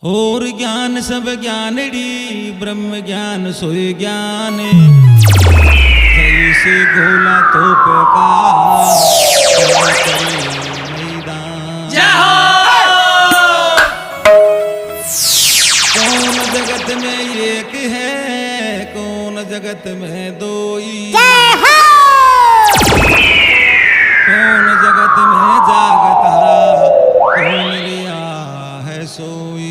और ज्ञान सब ज्ञानड़ी ब्रह्म ज्ञान सोय ज्ञान जैसे गोला तोप का मैदान। कौन जगत में एक है कौन जगत में दोई, कौन जगत में जागता कौन लिया है सोई।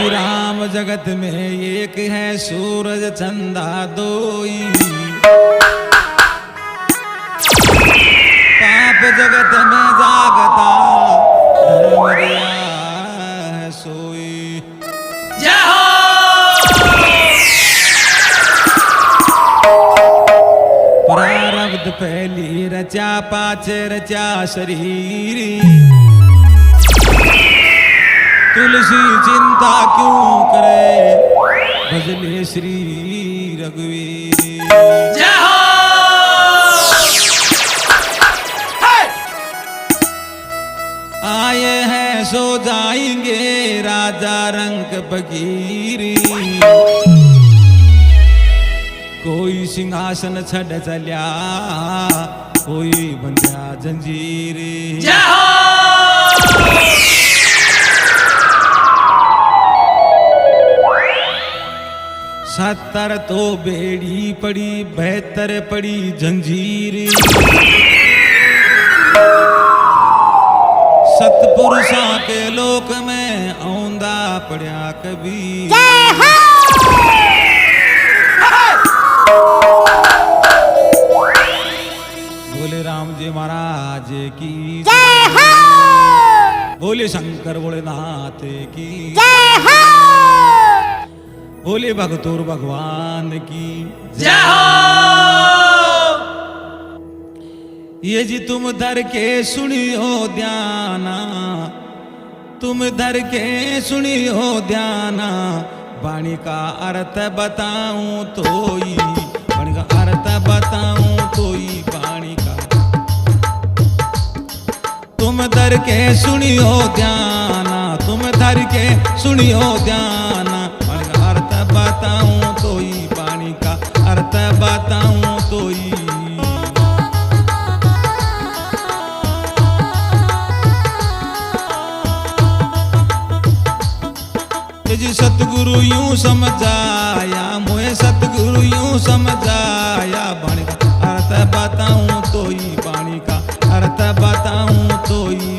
राम जगत में एक है सूरज चंदा दोई, पाप जगत में जागता धर्म लिया है सोई। प्रारब्ध पहली रचा पाचे रचा शरीर, तुलसी चिंता क्यों करे भजले श्री रघुवीर। आए हैं सो जाएंगे राजा रंग फकीरी, कोई सिंहासन छड़ चल्या कोई बंध्या जंजीर। सत्तर तो बेड़ी पड़ी बेहतर पड़ी जंजीर, सतपुरुषों के लोक में औंदा पड़ा कबीर। बोले राम जी महाराज की बोले शंकर भोलेनाथ की बोले भगतोर भगवान की जय हो। ये जी तुम धर के सुनियो ध्याना, तुम धर के सुनियो ध्याना, वाणी का अर्थ बताऊं तोई, वाणी का अर्थ बताऊं तोई वाणी का। तुम धर के सुनियो ध्याना, तुम धर के सुनियो ध्याना, अर्थ बताऊं तोई वाणी का अर्थ बताऊं तोई। जी सतगुरु यूं समझाया मोहे सतगुरु यूं समझाया, वाणी का अर्थ बताऊं तोई वाणी का अर्थ बताऊं तोई।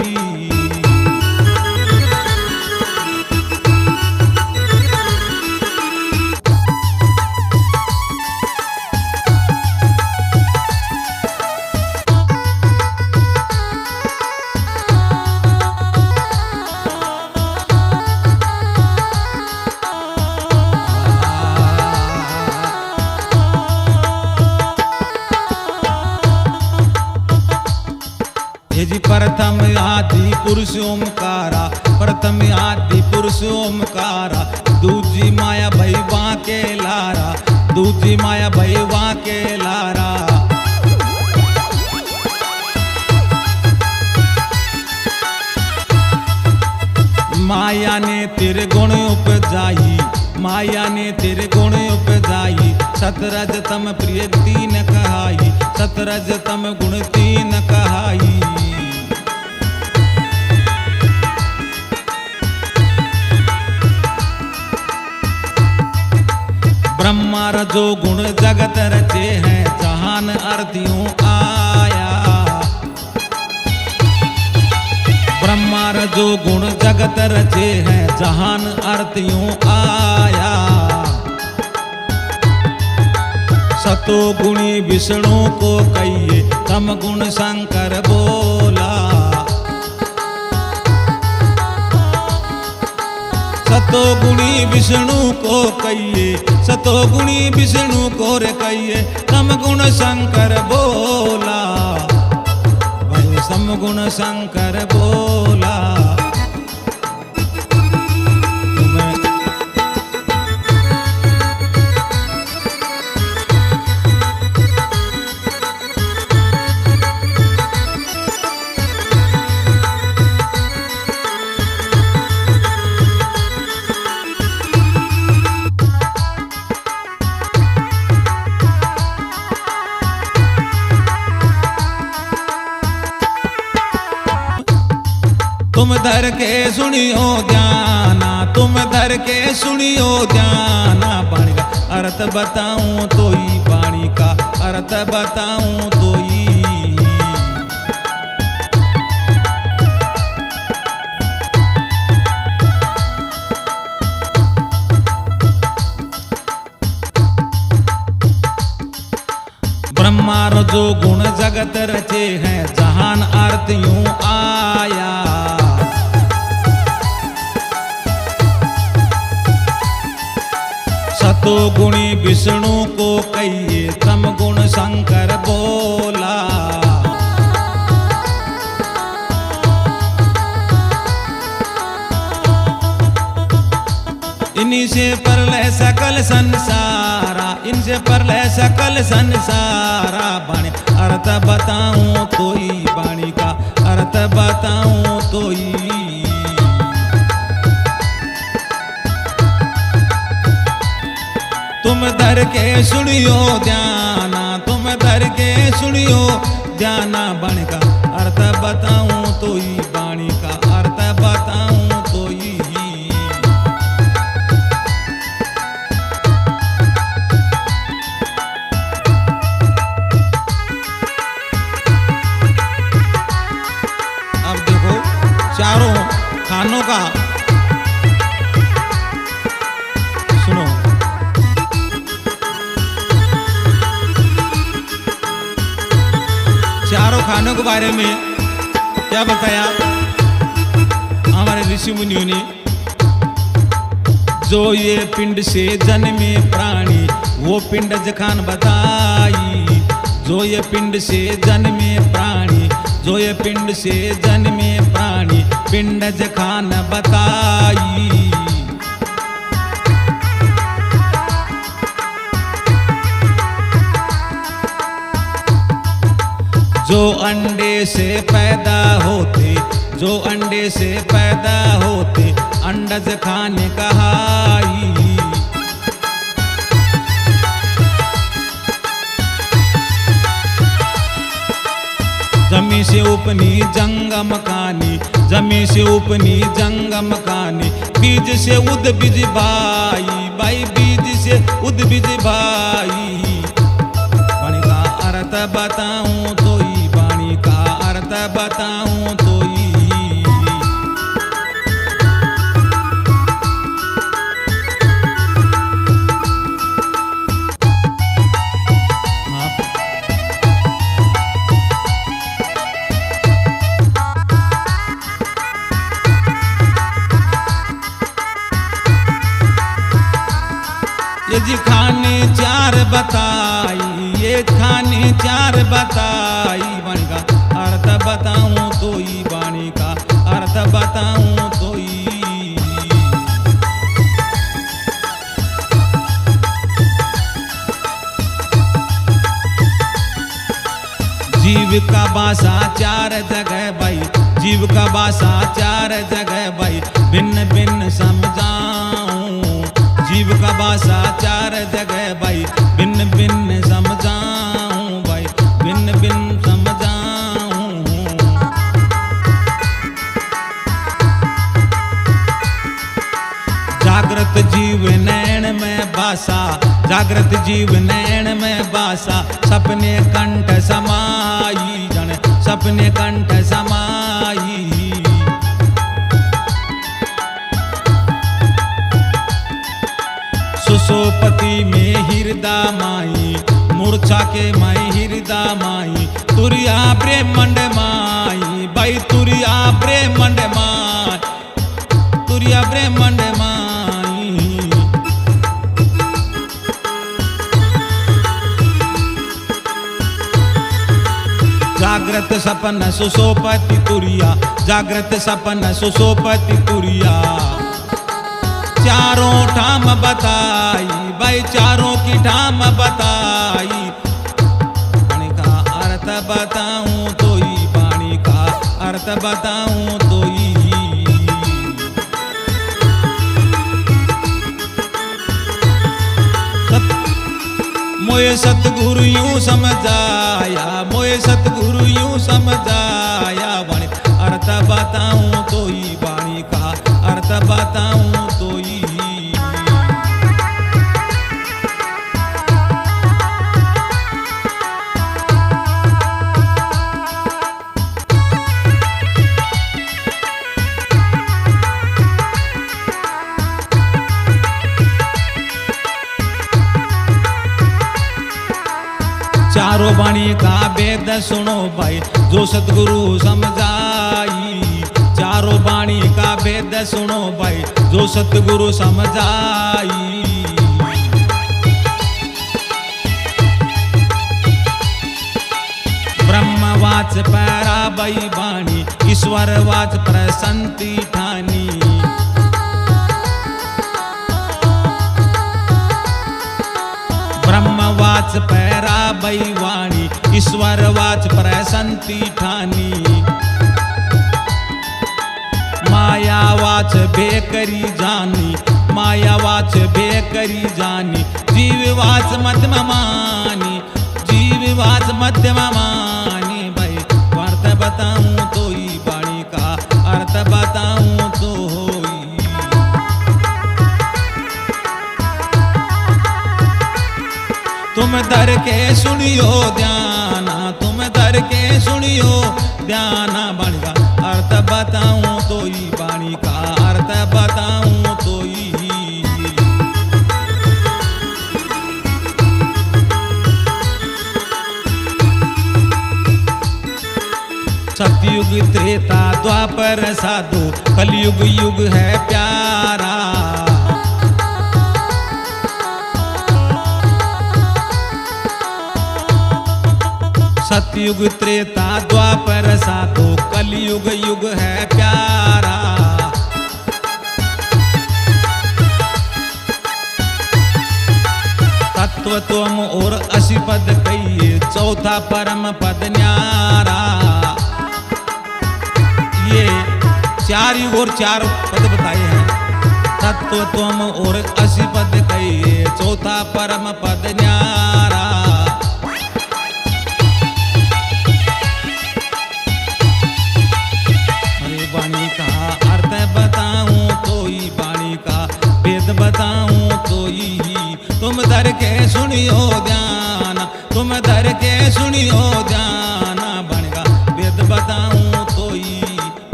प्रथम आदि पुरुष ओमकारा, प्रथम आदि पुरुष ओमकारा, दूजी माया भैवा के लारा, दूजी माया भैवा के लारा। माया ने तेरे गुण उपजाई, माया ने तेरे गुण उपजाई, सतरज तम प्रिय तीन कहाई, सतरज तम गुण तीन कहाई। ब्रह्मा रजो गुण जगत रचे हैं जहान अर्थियों आया, ब्रह्मा रजो गुण जगत रचे हैं जहान अर्थियों आया। सतो गुणी विष्णु को कहिए तम गुण शंकर बोला, सतो गुणी विष्णु को कहिए सतो गुणी विष्णु को रे कहिए तम गुण शंकर बोला, भाई सम गुण शंकर बोला। तुम धर के सुनियो ध्याना, तुम धर के सुनियो ध्याना। बाणी का अर्थ बताऊं तो ही, बाणी का अर्थ बताऊं तो ही। ब्रह्मा जो गुण जगत रचे हैं, जहान अर्थ यूं आया। सतो गुणी विष्णु को कहिए, तम गुण शंकर बोला। इन्हीं से प्रलय सकल संसारा, इनसे प्रलय सकल संसारा। बाणी अर्थ बताऊं तो ही, बाणी का अर्थ बताऊं तो ही। तुम धर के सुनियो ध्याना, तुम धर के सुनियो ध्याना। बाणी का अर्थ बताऊं तो ही, बाणी का अर्थ बताऊं तो ही। चारों खानों का सुनो। चारों खानों के बारे में क्या बताया हमारे ऋषि मुनियों ने। जो ये पिंड से जन्मे प्राणी, वो पिंडज खान बताई। जो ये पिंड से जन्मे प्राणी, जो ये पिंड से जन्मे प्राणी, पिंडज खान बताई। जो अंडे से पैदा होते, जो अंडे से पैदा होते, अंडज खान कहाई। जमी से उपनी जंगम कानी, जमी से उपनी जंगम कानी। बीज से उद बीज भाई, भाई बीज से उद बीज भाई। बाणी का अर्थ बताऊं तो ही, बाणी का अर्थ बताऊं तो ही। ये जी खाने चार बताई, ये खाने चार बताई। बाणी का अर्थ बताऊं तो ही, बाणी का अर्थ बताऊं तो ही। जीव का बासा चार जगह भाई, जीव का बासा चार जगह भाई। भिन्न भिन्न समझाऊं, जीव का बासा चार जगह भाई। भिन्न भिन्न समझाऊं भाई, भिन्न भिन्न समझाऊं। जागृत जीव नैन में बासा, जागृत जीव नैन में बासा। सपने कंठ समाई, जन सपने कंठ समाई। सुसोपति में हृदय माई, मूर्छा के माई हृदय माई। तुरिया ब्रह्मंड माई भाई, तुरिया ब्रह्मंड माई, तुरिया ब्रह्मंड माई। जागृत सपन सुसोपति तुरिया, जागृत सपन सुसोपति तुरिया। चारों ठाम बताई भाई, चारों की ठाम बताई। बाणी का अर्थ बताऊं तो ही, बाणी का अर्थ बताऊं तो ही। मोए सतगुरु यूं समझाया, मोए सतगुरु यूं समझाया। बाणी अर्थ अर्थ बताऊं तो ही, वाणी का अर्थ बताऊं तो ही। चारों वाणी का वेद सुनो भाई, जो सतगुरु समझाई। चारों वाणी का वेद सुनो भाई, जो सतगुरु समझाई। ब्रह्मवाच पैरा बई वाणी, ईश्वर वाच प्रसंति ठानी। ब्रह्मवाच पैरा बई वाणी, ईश्वर वाच प्रसंति ठानी। माया वाच बेकरी जानी, माया वाच बेकरी जानी। जीव वाच मध्यम मानी, जीव वाच मध्यम मानी। भाई अर्थ बताऊं तो ही, वाणी का अर्थ बताऊं तो ही। तुम धर के सुनियो ध्याना, तुम धर के सुनियो ध्याना। वाणी का अर्थ बताऊं तो ही, वाणी का अर्थ बताऊं तो ही। सतयुग त्रेता द्वापर साधु, कलयुग युग है प्यारा। सतयुग त्रेता द्वापर साधु, कलयुग युग है प्यारा। तत्व तुम और 80 पद कहिए, चौथा परम पद न्यारा। ये 4 युग और 4 पद बताए हैं। तत्व तुम और 80 पद कहिए, चौथा परम पद न्यारा। वाणी का अर्थ बताऊं तो ही, वाणी का वेद बताऊं तो ही। तुम धर के सुनियो ध्यान, तुम धर के सुनियो ध्यान। वाणी का वेद बताऊं तो ही,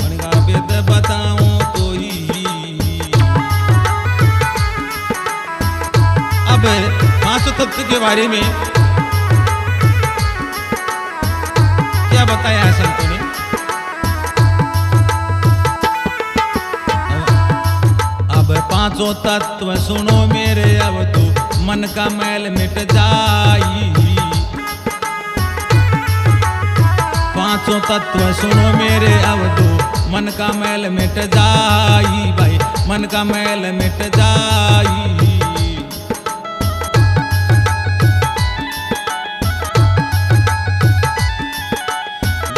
वाणी का वेद बताऊं तो ही। अब 5 तत्व के बारे में क्या बताया है संतों ने। पांचों तत्व सुनो मेरे अब तो, मन का मैल मिट जाई। पांचों तत्व सुनो मेरे अब तो, मन का मैल मिट जाई। भाई मन का मैल मिट जाई।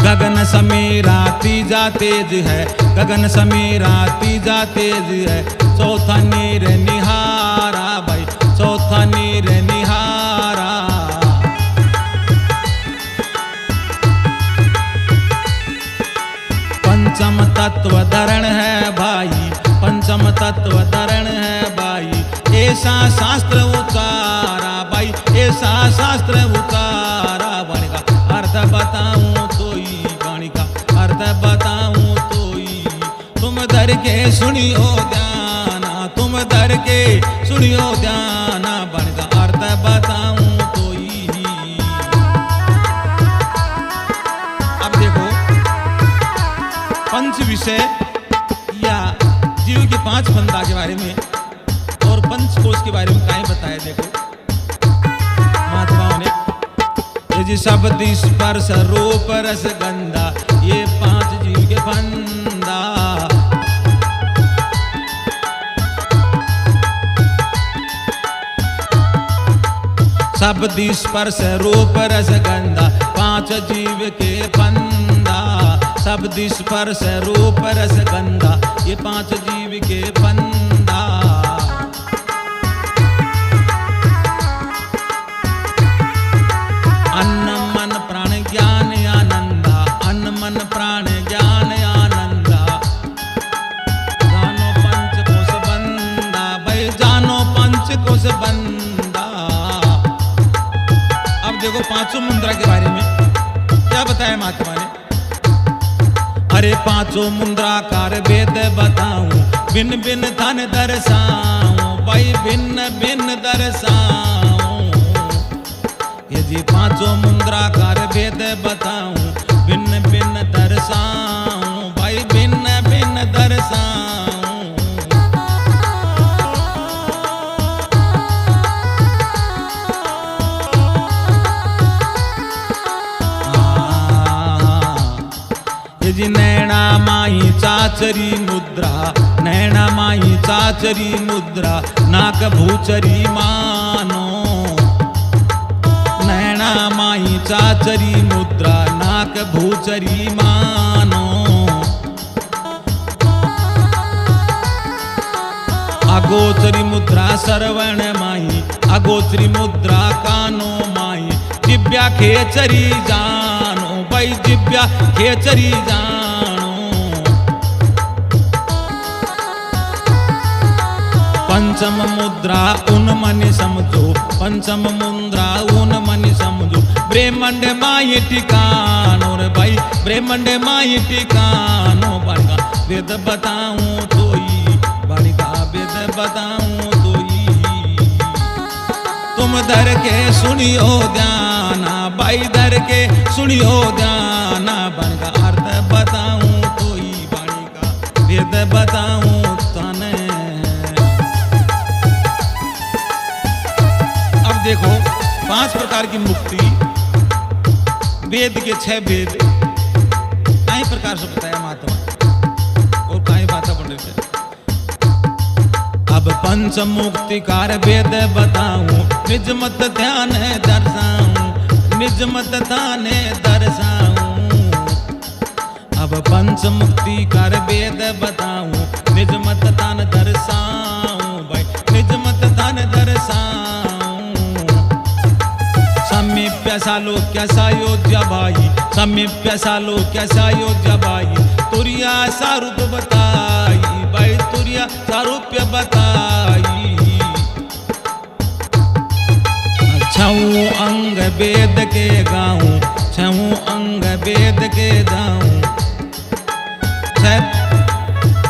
गगन समीरा तीजा तेज है, गगन समीरा तीजा तेज है। चौथा नीर निहारा, भाई चौथा नीर निहारा। पंचम तत्व धरण है भाई, पंचम तत्व धरण है भाई। ऐसा शास्त्र उचारा भाई, ऐसा शास्त्र उचारा। वाणी का अर्थ बताऊं तो ही, वाणी का अर्थ बताऊं तो ही। तुम धर के सुनियो ध्याना, तुम धर के सुनियो ध्याना। वाणी का अर्थ बताऊं तो ही। अब देखो पंच विषय या जीव के 5 फंदा के बारे में और पंचकोश के बारे में कहीं बताया। देखो महात्माओं ने, ये शब्द स्पर्श रूप रस गंधा, ये 5 जीव के फंदा। शब्द स्पर्श रूप रस गंधा, 5 जीव के फंदा। शब्द स्पर्श रूप रस गंधा, ये 5 जीव के फंदा। अन्न मन प्राण ज्ञान आनंदा, अन्न मन प्राण ज्ञान आनंदा। देखो पांचों मुद्रा के बारे में क्या बताया महात्मा ने। अरे पांचों मुद्राकार वेद बताऊं, भिन्न भिन्न धन दर्शाऊं, भाई भिन्न भिन्न दर्शाऊं। ये जी पांचों मुद्राकार वेद बताऊं, भिन्न भिन्न दर्शाऊं, भाई भिन्न भिन्न दर्शाऊं। ये जी नैना माई चाचरी मुद्रा, नैना माई चाचरी मुद्रा, नाक भूचरी मानो। नैना माई चाचरी मुद्रा, नाक भूचरी मानो। अगोचरी मुद्रा श्रवण माई, अगोचरी मुद्रा कानो माई, जिब्या खेचरी जानो, भाई जिब्या खेचरी जानो। पंचम मुद्रा उन मनि समझो, पंचम मुद्रा उन मनि समझो, ब्रह्मांड माई ठिकानो रे भाई, ब्रह्मांड माई ठिकानो। बालिका वेद बताऊं तोई, बालिका वेद बताऊं तोई। तुम धर के सुनियो ध्याना, भाई धर के सुनियो ध्याना। बालिका अर्थ बताऊं तोई, बालिका वेद बताऊं तने। देखो 5 प्रकार की मुक्ति, वेद के 6 वेद कई प्रकार से बताया महात्मा और कई बातें पढ़ रहे। अब पंच मुक्तिकार वेद बताऊं, निज मत ध्यान दर्शाऊं, निज मत ध्यान दर्शाऊं। अब पंच मुक्तिकार वेद बताऊं, निज मत ध्यान दर्शाऊं, भाई निज मत ध्यान दर्शाऊं। समीप्य सालोक्य सायोज्य भाई, समीप्य सालोक्य सायोज्य भाई, तुरिया सारूप बताई, भाई तुरिया सारूप्य बताई। छऊ अंग वेद के गाऊं, छऊ अंग वेद के गाऊं।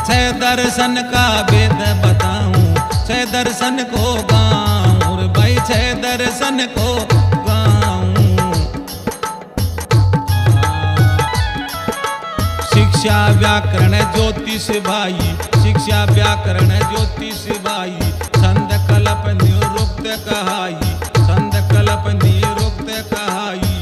छह दर्शन का वेद बताऊं, छह दर्शन को गाऊं रे भाई, छह दर्शन को शिक्षा व्याकरण ज्योतिष भाई, शिक्षा व्याकरण ज्योतिष भाई, छंद कल्प निरुक्त कहाई, छंद कल्प निरुक्त कहाई।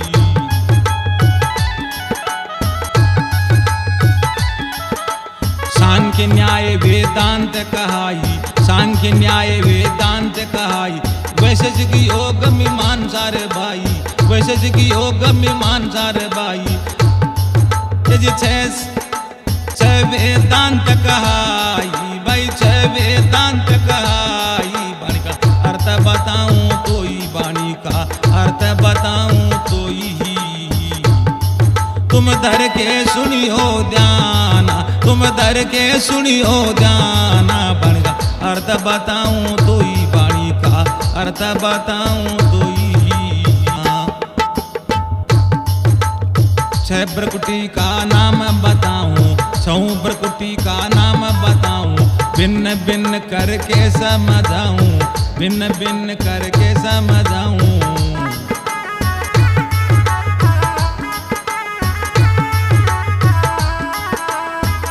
सांख्य न्याय वेदांत कहाई, सांख्य न्याय वेदांत कहाई। वैशेषिक योग मीमांसा रे भाई, वैशेषिक योग मीमांसा रे भाई। छह वेदांत कहाई, भाई छह वेदांत कहाई। वाणी का अर्थ बताऊं तोई, वाणी का अर्थ बताऊं तोई। तुम धर के सुनियो ध्याना, तुम धर के सुनियो ध्याना। वाणी का अर्थ बताऊं तोई, वाणी का अर्थ बताऊं तोई। छह प्रकृति का नाम बताऊं, छह प्रकृति का नाम बताऊं। भिन्न भिन्न करके समझाऊं, भिन्न भिन्न करके समझाऊं।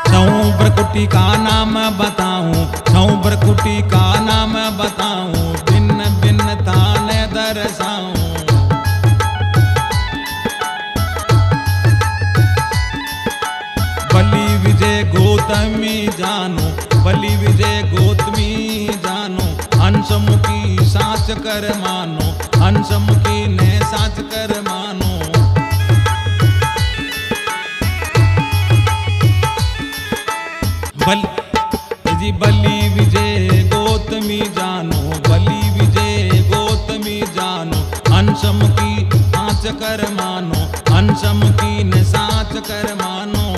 छह प्रकृति का नाम बताऊं, छह प्रकृति का नाम बताऊं। भिन्न भिन्न तान दर्शाऊं। बलि विजय गौतमी जानो, बलि विजय गौतमी जानो। हंसमुखी साच कर मानो, हंसमुखी ने साच कर मानो। बलि विजय गौतमी जानो, बलि विजय गौतमी जानो। हंसमुखी साच कर मानो, हंसमुखी ने साच कर मानो।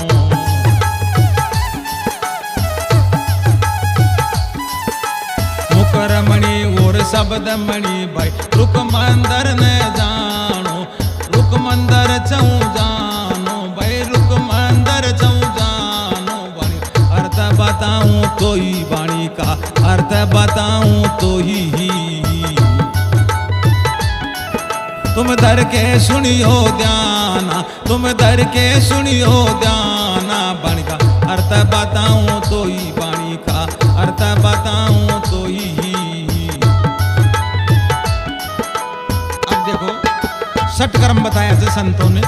मुकर मणि और शब्द मणि भाई, रुक मंदर न जानो, अर्थ बताऊं तो ही। तुम धर के सुनियो ध्याना, तुम धर के सुनियो ध्याना, वाणी का अर्थ बताऊं तो ही, वाणी का अर्थ बताऊं तो ही। अब देखो षट कर्म बताया थे संतों ने,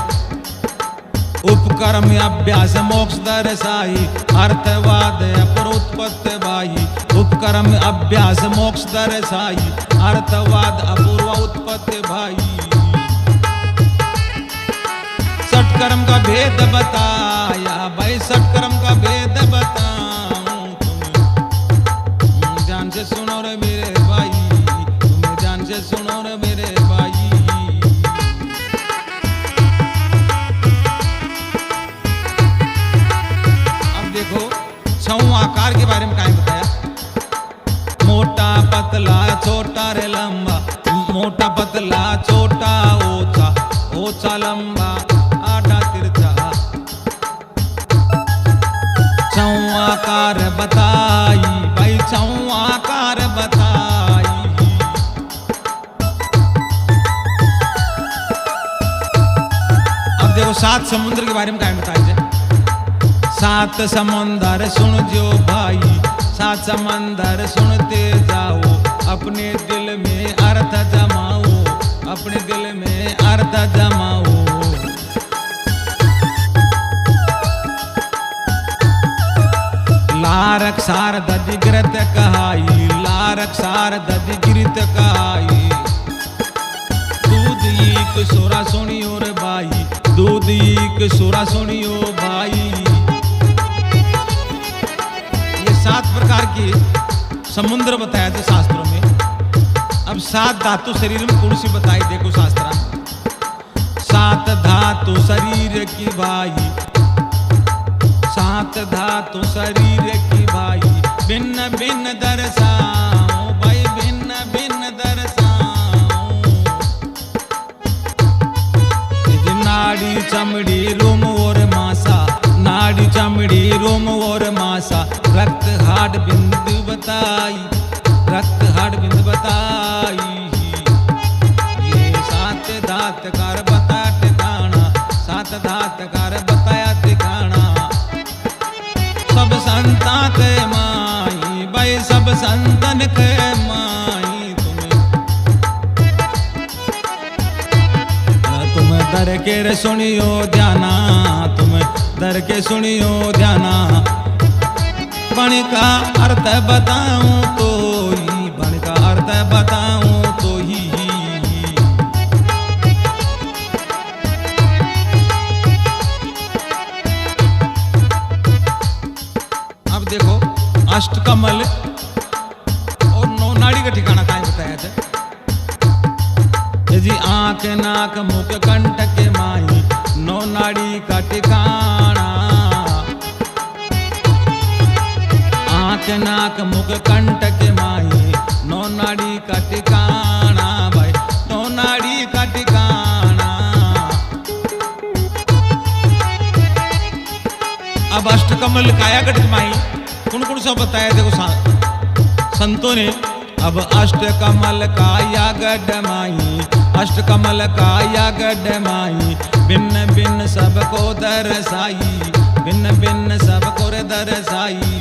उपकर्म अभ्यास मोक्ष दर्शाई, अर्थवाद अपरोत्पत्ति बाई। उपकर्म अभ्यास मोक्ष दर्शाई, अर्थवाद अपूर्व उत्पत्ति भाई। षटकर्म का भेद बताया भाई, षटकर्म का भेद बताऊं तुम्हें, ध्यान से सुनो रे मेरे भाई, तुम्हें ध्यान से सुनो रे मेरे भाई। देखो छऊ आकार के बारे में क्या बताया, मोटा पतला छोटा रे लंबा, मोटा पतला छोटा ऊंचा, ऊंचा लंबा आधा तिरछा। छऊ आकार बताई भाई, छऊ आकार बताई। अब देखो सात समुद्र के बारे में क्या बताया जाए, सात समंदर सुन जो भाई, सात समंदर सुनते जाओ, अपने दिल में अर्थ जमाओ, अपने दिल में अर्थ जमाओ। लारक सार दधिग्रत कहाई, लारक सार दधिग्रत कहाई। दूध एक सोरा सुनियो रे भाई, दूध एक सोरा सुनियो भाई। सात प्रकार के समुद्र बताया थे शास्त्रों में। अब सात धातु शरीर में कौन सी बताई, देखो शास्त्र, सात धातु शरीर की भाई, सात धातु शरीर की भाई। भिन्न भिन्न दर्शाऊं भाई, भिन्न भिन्न दर्शाऊं। नाड़ी चमड़ी रोम और मासा, नाड़ी चमड़ी रोम और मासा। रक्त हाड बिंदु बताई, रक्त हाड बिंदु बताई। ये सात धात कार बताया ठिकाना, सात धात कार बताया ठिकाना। सब संता के माई भाई, सब संतन के माई। तुम दर के सुनियो ध्याना, तुम दर के सुनियो ध्याना। वाणी का अर्थ बताऊं तो ही, वाणी का अर्थ बताऊं तो ही। अब देखो अष्टकमल और नौ नाड़ी का ठिकाना कहाँ बताया था, यदि आंख नाक मुख कंठ के माई, नौ नाड़ी का ठिकाना। आंख नाक मुख कंठ के माई, नौ नाड़ी का ठिकाना भाई, नौ नाड़ी का ठिकाना। अब अष्टकमल कायागढ़ की माई कौन कौन सा बताया देखो संतों ने। अब अष्टकमल कायागढ़ माई, अष्टकमल कायागढ़ माई। भिन्न भिन्न सबको दर्शाई, भिन्न भिन्न सबको दर्शाई।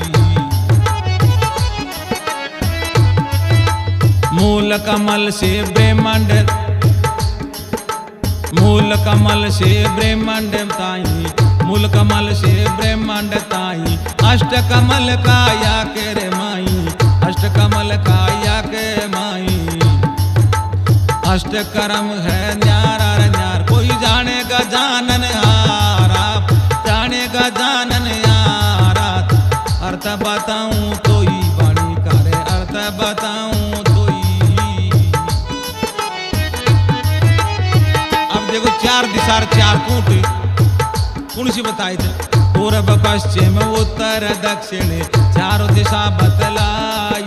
मूल कमल से ब्रह्मांड, मूल कमल से ब्रह्मांड ताई, मूल कमल से ब्रह्मांड ताई। अष्टकमल काया के रे माई, अष्टकमल काया के माई। अष्टकर्म है न्यारा रे न्यार, कोई जानेगा जानन हारा, जानेगा जानन यारा। अर्थ बताऊं तो ही वाणी का रे, अर्थ बताऊं तो ही। अब देखो चार दिशा चार कूट कौन सी बताए थे, पूर्व पश्चिम उत्तर दक्षिण चारों दिशा बतलाई।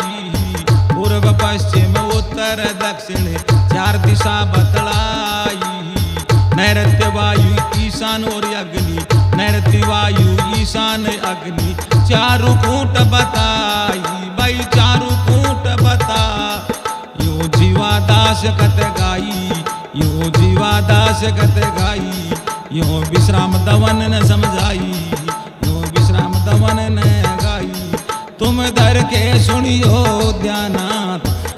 पूर्व पश्चिम उत्तर दक्षिण चार दिशा बतलाई। नैऋत्य वायु ईशान और अग्नि, नैऋत्य वायु ईशान अग्नि। चारों कूट बताई भाई, चारों दास कत गाई, यो जीवा दास कत गाई, यो विश्राम दवन न समझाई, यो विश्राम दवन न गाई। तुम धर के सुनियो ध्याना,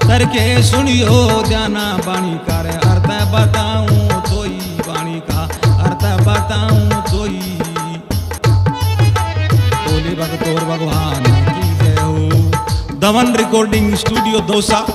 धर के सुनियो ध्याना, बाणी का अर्थ बताऊं तोई, बाणी का अर्थ बताऊं तोई। बोले भगतोर भगवान की जय हो। दमन रिकॉर्डिंग स्टूडियो दौसा।